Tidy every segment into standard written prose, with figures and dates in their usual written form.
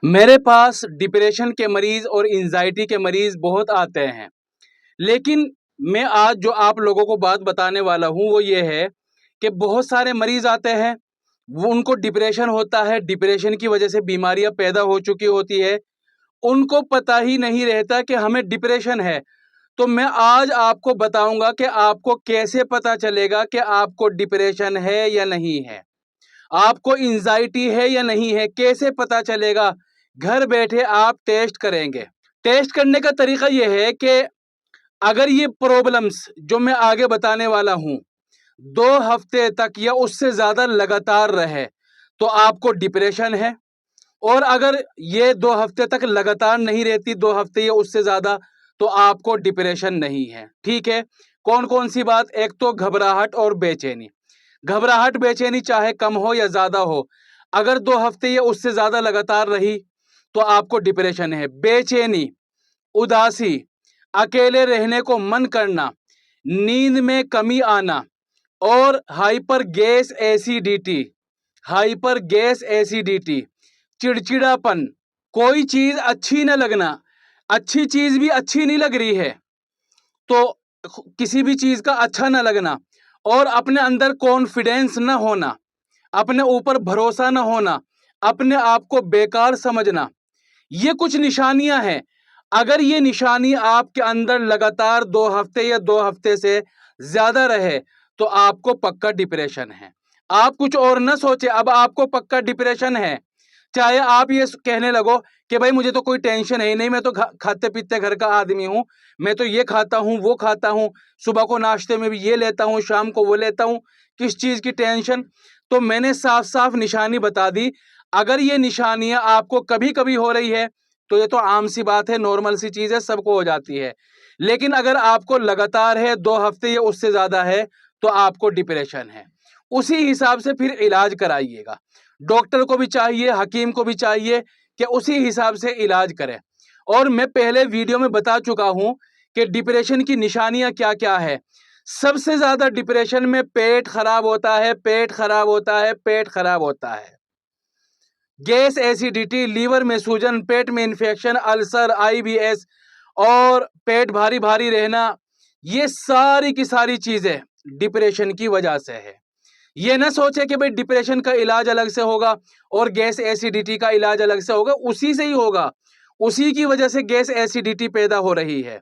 मेरे पास डिप्रेशन के मरीज और एंजाइटी के मरीज बहुत आते हैं, लेकिन मैं आज जो आप लोगों को बात बताने वाला हूँ वो ये है कि बहुत सारे मरीज आते हैं, वो उनको डिप्रेशन होता है, डिप्रेशन की वजह से बीमारियां पैदा हो चुकी होती है, उनको पता ही नहीं रहता कि हमें डिप्रेशन है। तो मैं आज आपको बताऊंगा कि आपको कैसे पता चलेगा कि आपको डिप्रेशन है या नहीं है, आपको एंजाइटी है या नहीं है, कैसे पता चलेगा? घर बैठे आप टेस्ट करेंगे। टेस्ट करने का तरीका यह है कि अगर ये प्रॉब्लम्स जो मैं आगे बताने वाला हूं 2 हफ्ते तक या उससे ज्यादा लगातार रहे तो आपको डिप्रेशन है, और अगर ये 2 हफ्ते तक लगातार नहीं रहती, 2 हफ्ते या उससे ज्यादा, तो आपको डिप्रेशन नहीं है। ठीक है, कौन कौन सी बात? एक तो घबराहट और बेचैनी। घबराहट बेचैनी चाहे कम हो या ज्यादा हो, अगर 2 हफ्ते या उससे ज्यादा लगातार रही तो आपको डिप्रेशन है। बेचैनी, उदासी, अकेले रहने को मन करना, नींद में कमी आना और हाइपर गैस एसिडिटी, चिड़चिड़ापन, कोई चीज अच्छी न लगना, अच्छी चीज भी अच्छी नहीं लग रही है तो किसी भी चीज का अच्छा न लगना, और अपने अंदर कॉन्फिडेंस न होना, अपने ऊपर भरोसा न होना, अपने आप को बेकार समझना, ये कुछ निशानियां हैं। अगर ये निशानी आपके अंदर लगातार 2 हफ्ते या 2 हफ्ते से ज्यादा रहे तो आपको पक्का डिप्रेशन है। आप कुछ और न सोचे, अब आपको पक्का डिप्रेशन है। चाहे आप ये कहने लगो कि भाई मुझे तो कोई टेंशन है ही नहीं, मैं तो खाते पीते घर का आदमी हूं, मैं तो ये खाता हूं वो खाता हूं, सुबह को नाश्ते में भी ये लेता हूं, शाम को वो लेता हूं, किस चीज की टेंशन? तो मैंने साफ साफ निशानी बता दी। अगर ये निशानियां आपको कभी कभी हो रही है तो ये तो आम सी बात है, नॉर्मल सी चीज है, सबको हो जाती है। लेकिन अगर आपको लगातार है, 2 हफ्ते या उससे ज्यादा है, तो आपको डिप्रेशन है। उसी हिसाब से फिर इलाज कराइएगा। डॉक्टर को भी चाहिए, हकीम को भी चाहिए कि उसी हिसाब से इलाज करें। और मैं पहले वीडियो में बता चुका हूं कि डिप्रेशन की निशानियां क्या क्या है। सबसे ज्यादा डिप्रेशन में पेट खराब होता है, पेट खराब होता है, पेट खराब होता है, गैस एसिडिटी, लीवर में सूजन, पेट में इंफेक्शन, अल्सर, आईबीएस और पेट भारी भारी रहना, ये सारी की सारी चीजें डिप्रेशन की वजह से है। ये ना सोचे कि भाई डिप्रेशन का इलाज अलग से होगा और गैस एसिडिटी का इलाज अलग से होगा, उसी से ही होगा, उसी की वजह से गैस एसिडिटी पैदा हो रही है।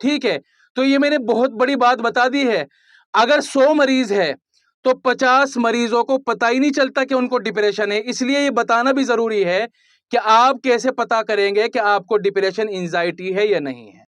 ठीक है, तो ये मैंने बहुत बड़ी बात बता दी है। अगर 100 मरीज है तो 50 मरीजों को पता ही नहीं चलता कि उनको डिप्रेशन है। इसलिए ये बताना भी जरूरी है कि आप कैसे पता करेंगे कि आपको डिप्रेशन एंजाइटी है या नहीं है।